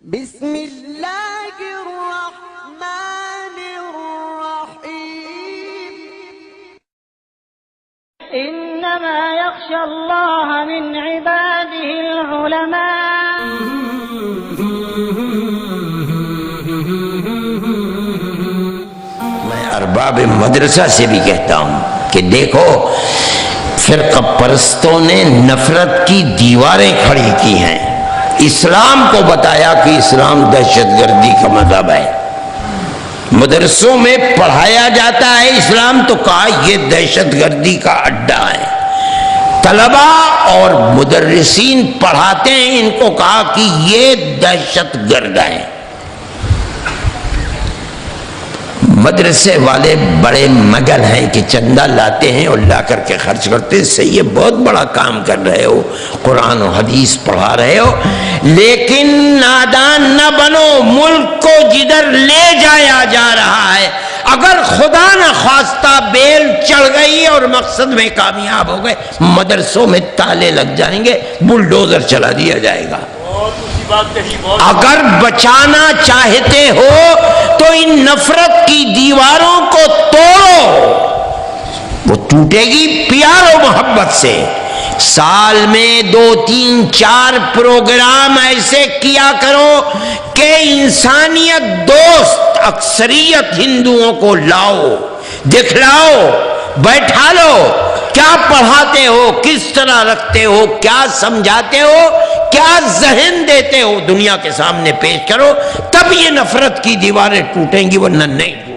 بسم اللہ الرحمن الرحیم انما يخشى الله من عباده العلماء میں ارباب مدرسہ سے بھی کہتا ہوں کہ دیکھو فرقہ پرستوں نے نفرت کی دیواریں کھڑی کی ہیں، اسلام کو بتایا کہ اسلام دہشت گردی کا مذہب ہے، مدرسوں میں پڑھایا جاتا ہے اسلام تو کہا یہ دہشت گردی کا اڈا ہے، طلبہ اور مدرسین پڑھاتے ہیں ان کو کہا کہ یہ دہشت گرد ہیں۔ مدرسے والے بڑے مگن ہیں کہ چندہ لاتے ہیں اور لا کر کے خرچ کرتے ہیں، صحیح ہے، بہت بڑا کام کر رہے ہو، قرآن و حدیث پڑھا رہے ہو، لیکن نادان نہ بنو، ملک کو جدھر لے جایا جا رہا ہے اگر خدا نہ خواستہ بیل چڑھ گئی اور مقصد میں کامیاب ہو گئے، مدرسوں میں تالے لگ جائیں گے، بلڈوزر چلا دیا جائے گا۔ اگر بچانا چاہتے ہو تو ان نفرت کی دیواروں کو توڑو، وہ ٹوٹے گی پیار و محبت سے۔ سال میں 2 3 4 پروگرام ایسے کیا کرو کہ انسانیت دوست اکثریت ہندوؤں کو لاؤ، دکھلاؤ، بیٹھا لو، کیا پڑھاتے ہو، کس طرح رکھتے ہو، کیا سمجھاتے ہو، کیا ذہن دیتے ہو، دنیا کے سامنے پیش کرو، تب یہ نفرت کی دیواریں ٹوٹیں گی، ورنہ نہیں۔